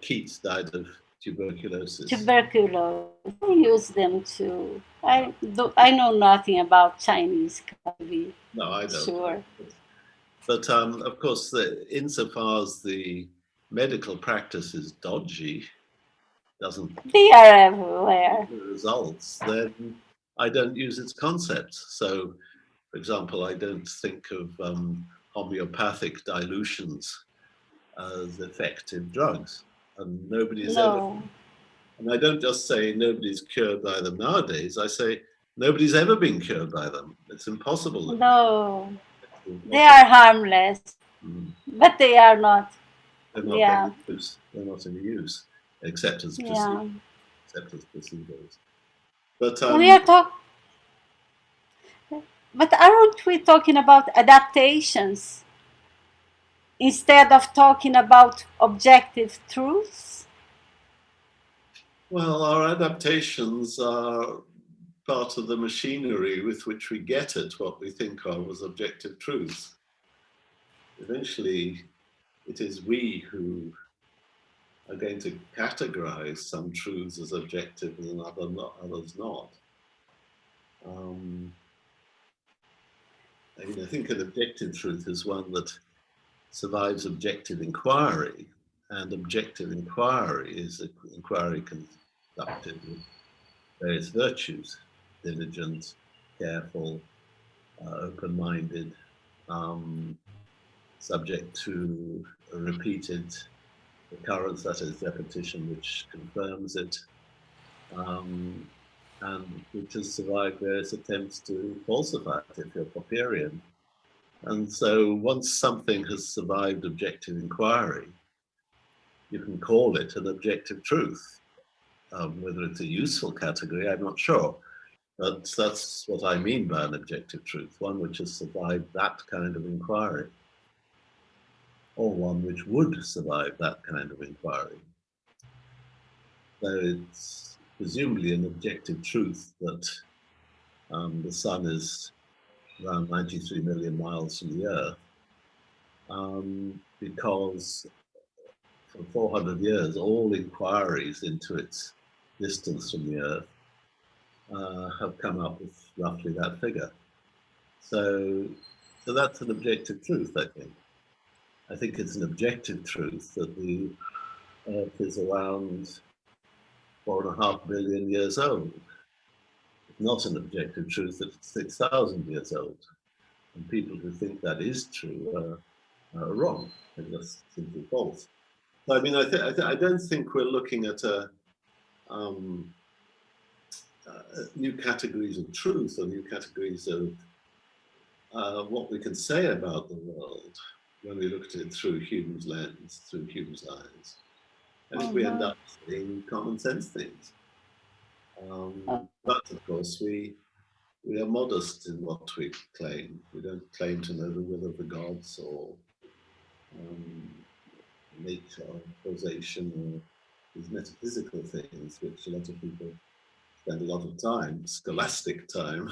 Keats died of tuberculosis. Tuberculosis. I use them too. I know nothing about Chinese coffee. No, I don't. Sure. But of course, insofar as the medical practice is dodgy, doesn't They are everywhere. the results, then I don't use its concepts. So, for example, I don't think of homeopathic dilutions as effective drugs, and nobody's ever. And I don't just say nobody's cured by them nowadays. I say nobody's ever been cured by them. It's impossible. No, they are harmless, but they are not. They're not in use. They're not in use, except as placebos. But we are talking. But aren't we talking about adaptations instead of talking about objective truths? Well, our adaptations are part of the machinery with which we get at what we think of as objective truths. Eventually, it is we who are going to categorize some truths as objective and others not. I mean, I think an objective truth is one that survives objective inquiry, and objective inquiry is an inquiry conducted with various virtues: diligent, careful, open-minded, subject to a repeated occurrence, that is repetition, which confirms it, and which has survived various attempts to falsify it if you're Popperian. And so once something has survived objective inquiry, you can call it an objective truth. Whether it's a useful category, I'm not sure. But that's what I mean by an objective truth, one which has survived that kind of inquiry, or one which would survive that kind of inquiry. So it's presumably an objective truth that the sun is around 93 million miles from the Earth, because for 400 years, all inquiries into its distance from the Earth have come up with roughly that figure. So that's an objective truth, I think. I think it's an objective truth that the Earth is around 4.5 billion years old. It's not an objective truth that it's 6,000 years old. And people who think that is true are wrong. They're just simply false. So, I mean, I don't think we're looking at new categories of truth or new categories of what we can say about the world when we look at it through Hume's lens, through Hume's eyes. I think we end up saying common sense things. But of course, we are modest in what we claim. We don't claim to know the will of the gods or nature or causation or these metaphysical things, which a lot of people spend a lot of time, scholastic time.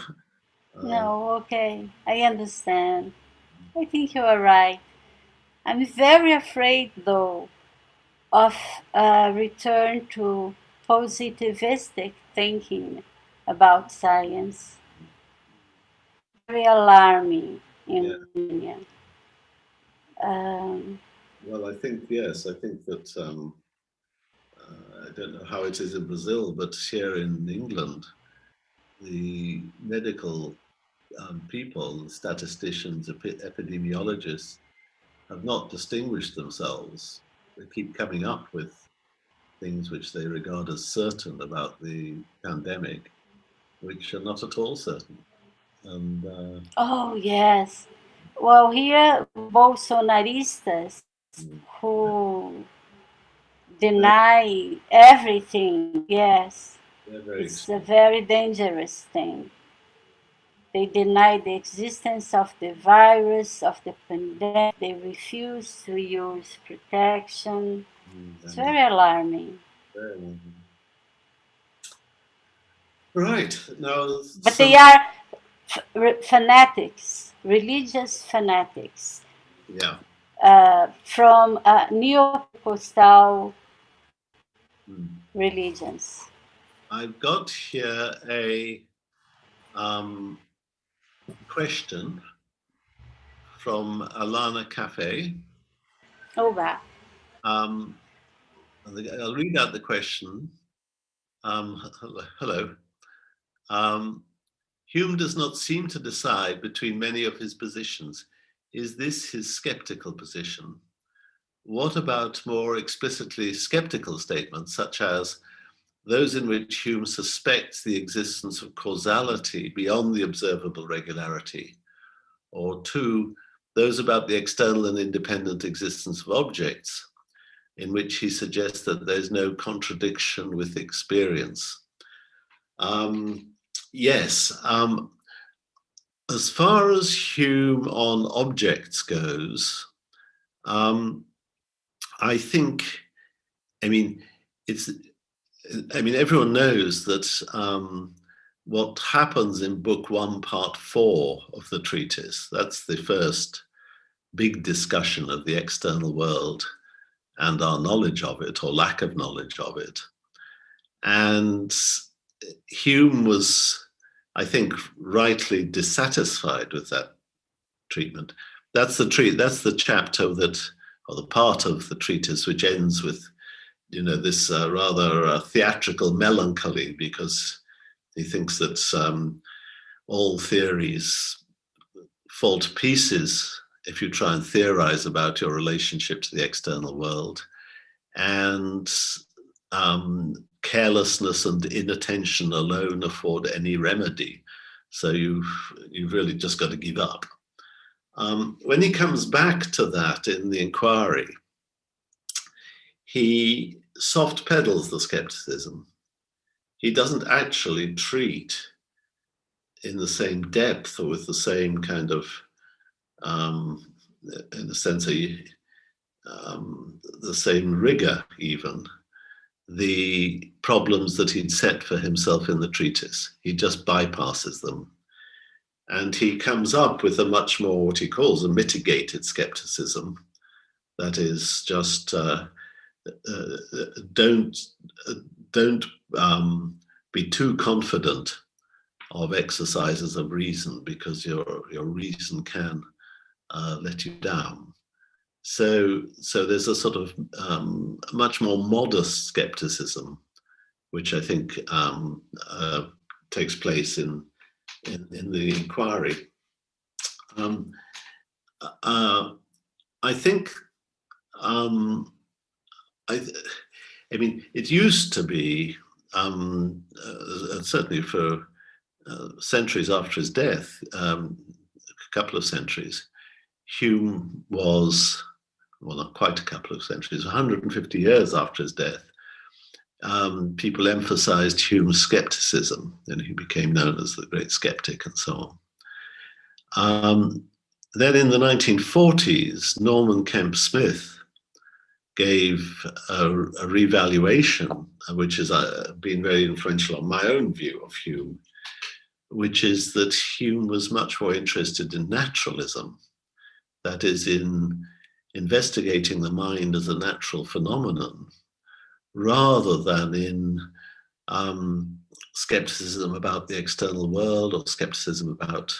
No, okay, I understand. I think you are right. I'm very afraid, though, of a return to positivistic thinking about science. Very alarming, in my opinion. Well, I think, yes, I think that, I don't know how it is in Brazil, but here in England, the medical people, statisticians, epidemiologists, have not distinguished themselves. They keep coming up with things which they regard as certain about the pandemic, which are not at all certain. And oh, yes. Well, here, Bolsonaristas who deny everything, yes, it's a very dangerous thing. They deny the existence of the virus, of the pandemic. They refuse to use protection. It's very alarming. Right. Now, but they are fanatics, religious fanatics. Yeah. From Neo-Pentecostal religions. I've got here a question from Alana Cafe. Oh, wow. I'll read out the question. Hello. Hume does not seem to decide between many of his positions. Is this his skeptical position? What about more explicitly skeptical statements, such as those in which Hume suspects the existence of causality beyond the observable regularity? Or two, those about the external and independent existence of objects, in which he suggests that there's no contradiction with experience. Yes, as far as Hume on objects goes, I think, everyone knows that what happens in Book 1, Part 4 of the treatise, that's the first big discussion of the external world and our knowledge of it, or lack of knowledge of it. And Hume was, I think, rightly dissatisfied with that treatment. That's the chapter that, or the part of the treatise which ends with, this rather theatrical melancholy, because he thinks that all theories fall to pieces if you try and theorize about your relationship to the external world, and carelessness and inattention alone afford any remedy. So you've really just got to give up. When he comes back to that in the inquiry, he soft pedals the skepticism. He doesn't actually treat in the same depth or with the same kind of, in a sense, the same rigor even, the problems that he'd set for himself in the treatise. He just bypasses them. And he comes up with a much more, what he calls a mitigated skepticism. That is just, don't be too confident of exercises of reason, because your reason can let you down. So there's a sort of much more modest skepticism, which I think takes place in the inquiry. I think, I mean, it used to be, certainly for centuries after his death, a couple of centuries, Hume was, well, not quite a couple of centuries, 150 years after his death, people emphasized Hume's skepticism, and he became known as the great skeptic and so on. Then in the 1940s, Norman Kemp Smith gave a revaluation, which has been very influential on my own view of Hume, which is that Hume was much more interested in naturalism, that is, in investigating the mind as a natural phenomenon, rather than in skepticism about the external world or skepticism about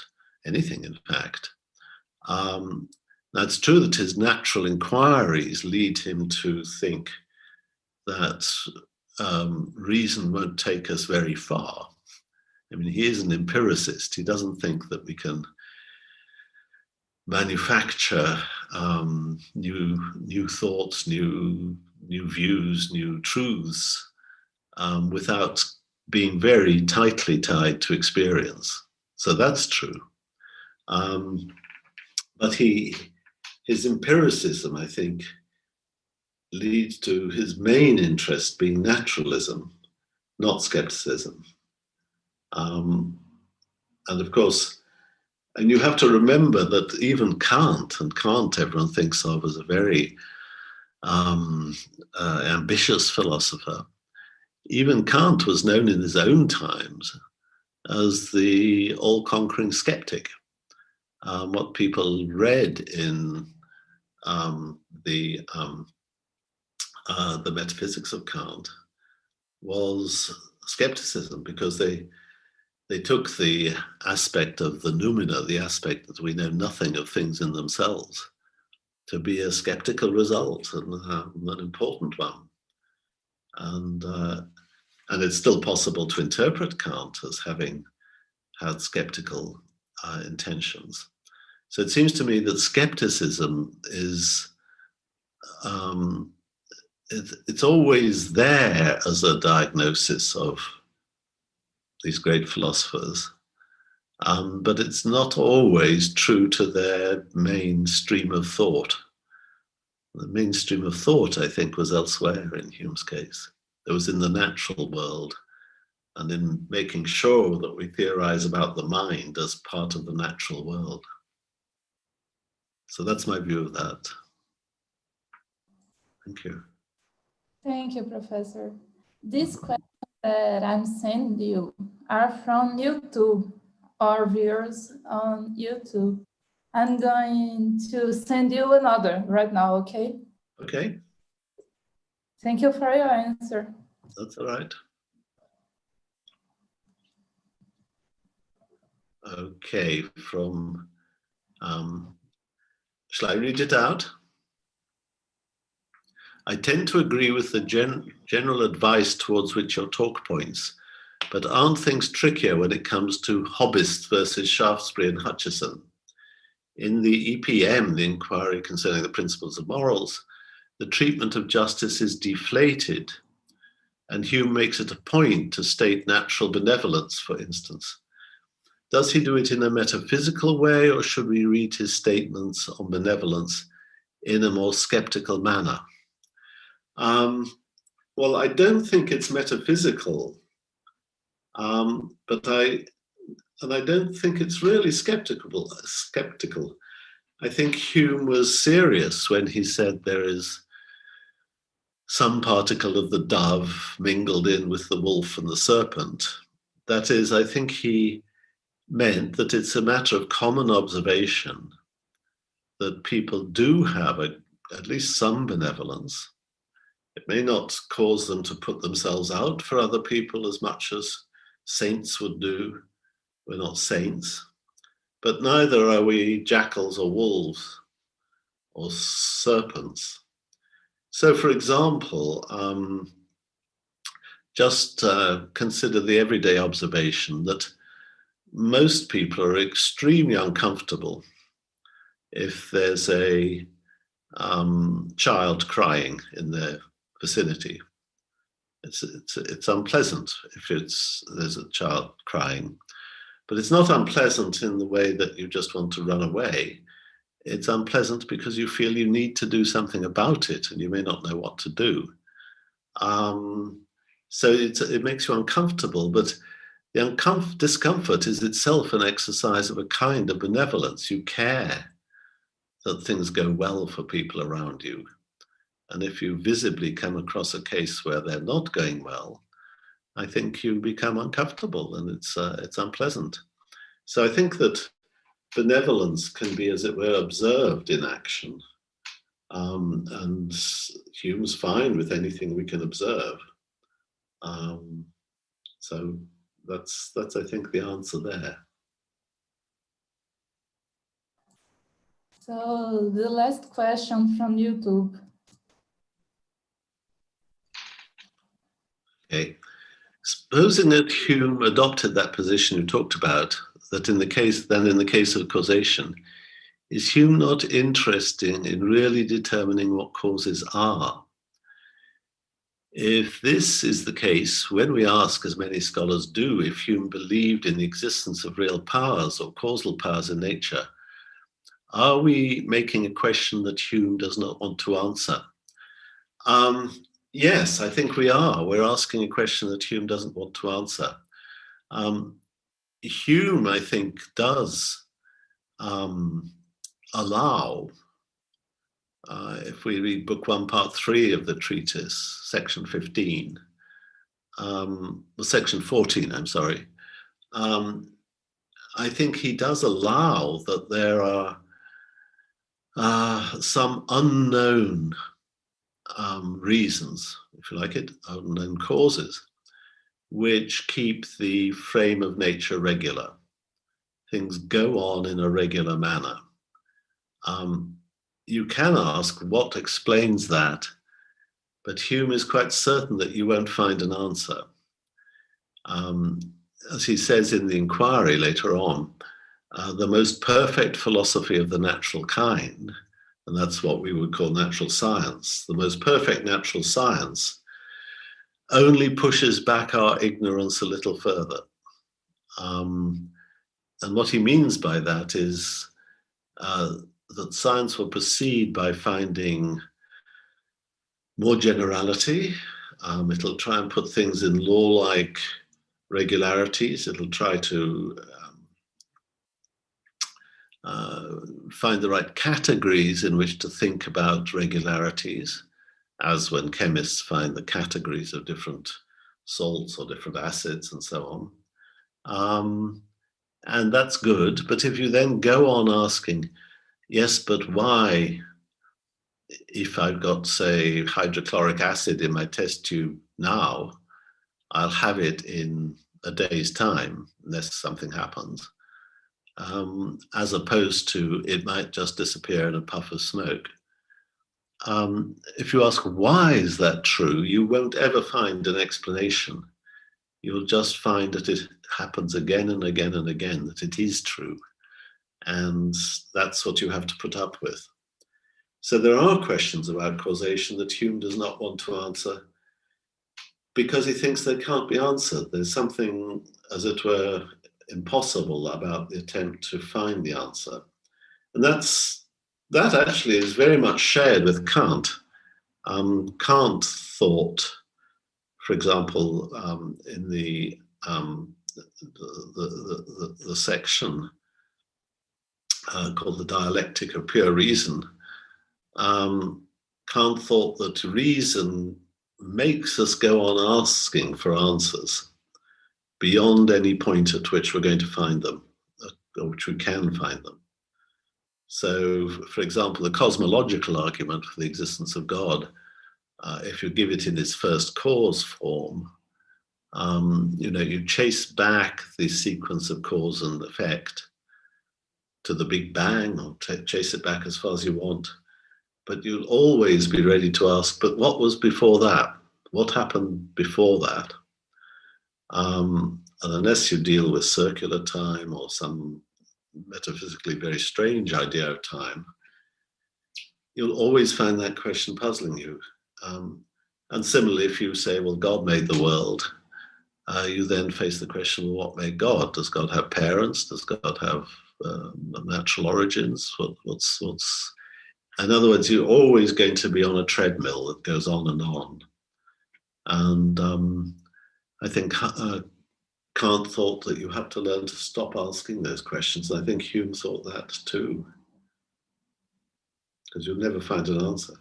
anything, in fact. Now, it's true that his natural inquiries lead him to think that reason won't take us very far. I mean, he is an empiricist. He doesn't think that we can manufacture new thoughts, new views, new truths without being very tightly tied to experience. So that's true. But his empiricism, I think, leads to his main interest being naturalism, not skepticism. And of course, and you have to remember that even Kant, and Kant everyone thinks of as a very ambitious philosopher, even Kant was known in his own times as the all-conquering skeptic. What people read in the metaphysics of Kant was skepticism, because they took the aspect of the noumena, the aspect that we know nothing of things in themselves, to be a skeptical result, and an important one. And it's still possible to interpret Kant as having had skeptical intentions. So it seems to me that skepticism is, it's always there as a diagnosis of these great philosophers, but it's not always true to their main stream of thought. The main stream of thought, I think, was elsewhere in Hume's case. It was in the natural world, and in making sure that we theorize about the mind as part of the natural world. So that's my view of that. Thank you. Thank you, Professor. These questions that I'm sending you are from YouTube, our viewers on YouTube. I'm going to send you another right now, okay? Okay. Thank you for your answer. That's all right. Okay, from, shall I read it out? I tend to agree with the general advice towards which your talk points, but aren't things trickier when it comes to Hobbist versus Shaftesbury and Hutcheson? In the EPM, the inquiry concerning the principles of morals, the treatment of justice is deflated, and Hume makes it a point to state natural benevolence, for instance. does he do it in a metaphysical way, or should we read his statements on benevolence in a more skeptical manner? Well, I don't think it's metaphysical, but I don't think it's really skeptical. I think Hume was serious when he said there is some particle of the dove mingled in with the wolf and the serpent. That is, I think he meant that it's a matter of common observation that people do have at least some benevolence. It may not cause them to put themselves out for other people as much as saints would do. We're not saints, but neither are we jackals or wolves or serpents. So, for example, just consider the everyday observation that most people are extremely uncomfortable if there's a child crying in their vicinity. It's unpleasant if there's a child crying, but it's not unpleasant in the way that you just want to run away. It's unpleasant because you feel you need to do something about it and you may not know what to do. So it makes you uncomfortable, but the discomfort is itself an exercise of a kind of benevolence. You care that things go well for people around you. And if you visibly come across a case where they're not going well, I think you become uncomfortable and it's unpleasant. So I think that benevolence can be, as it were, observed in action. And Hume's fine with anything we can observe. So that's I think the answer there. So the last question from YouTube. Okay. Supposing that Hume adopted that position you talked about, that in the case of causation, is Hume not interested in really determining what causes are? If this is the case, when we ask, as many scholars do, if Hume believed in the existence of real powers or causal powers in nature, are we making a question that Hume does not want to answer? Yes, I think we are. We're asking a question that Hume doesn't want to answer. Hume, I think, does allow, if we read Book 1, Part 3 of the treatise, Section 15, Section 14, I'm sorry, I think he does allow that there are some unknown reasons, if you like it, unknown causes, which keep the frame of nature regular. Things go on in a regular manner. You can ask what explains that, but Hume is quite certain that you won't find an answer. As he says in the inquiry later on, the most perfect philosophy of the natural kind, and that's what we would call natural science, the most perfect natural science only pushes back our ignorance a little further. And what he means by that is that science will proceed by finding more generality. It'll try and put things in law-like regularities. It'll try to find the right categories in which to think about regularities, as when chemists find the categories of different salts or different acids and so on. And that's good. But if you then go on asking, yes, but why, if I've got, say, hydrochloric acid in my test tube now, I'll have it in a day's time, unless something happens, as opposed to it might just disappear in a puff of smoke. If you ask why is that true, you won't ever find an explanation. You'll just find that it happens again and again and again, that it is true. And that's what you have to put up with. So there are questions about causation that Hume does not want to answer because he thinks they can't be answered. There's something, as it were, impossible about the attempt to find the answer. And that actually is very much shared with Kant. Kant thought, for example, in the section called the Dialectic of Pure Reason, Kant thought that reason makes us go on asking for answers beyond any point at which we're going to find them, or which we can find them. So, for example, the cosmological argument for the existence of God, if you give it in its first cause form, you chase back the sequence of cause and effect to the Big Bang, or chase it back as far as you want. But you'll always be ready to ask, but what was before that? What happened before that? And unless you deal with circular time or some metaphysically very strange idea of time, you'll always find that question puzzling you. And similarly, if you say, well, God made the world, you then face the question, well, what made God? Does God have parents? Does God have natural origins? What's in other words, you're always going to be on a treadmill that goes on and on. And I think Kant thought that you have to learn to stop asking those questions. And I think Hume thought that too, because you'll never find an answer.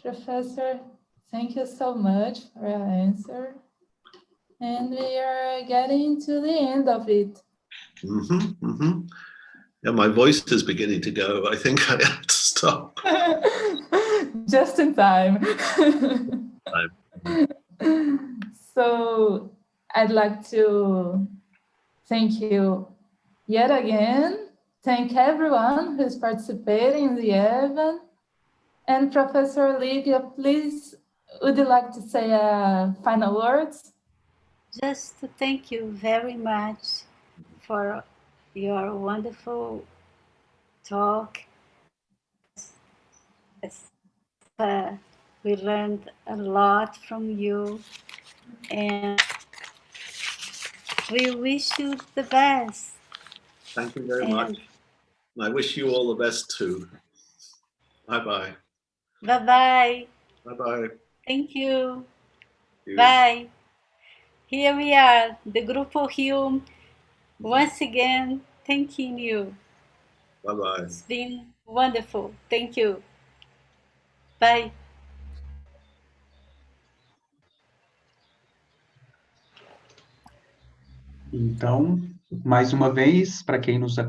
Professor, thank you so much for your answer. And we are getting to the end of it. Yeah, my voice is beginning to go. I think I have to stop. Just in time. So I'd like to thank you yet again. Thank everyone who's participating in the event. And Professor Lydia, please, would you like to say final words? Just to thank you very much for your wonderful talk. We learned a lot from you, and we wish you the best. Thank you very much. And I wish you all the best too. Bye-bye. Bye-bye. Bye-bye. Thank you. Bye. Here we are, the Grupo Hume, once again, thanking you. Bye-bye. It's been wonderful. Thank you. Bye. Então, mais uma vez, para quem nos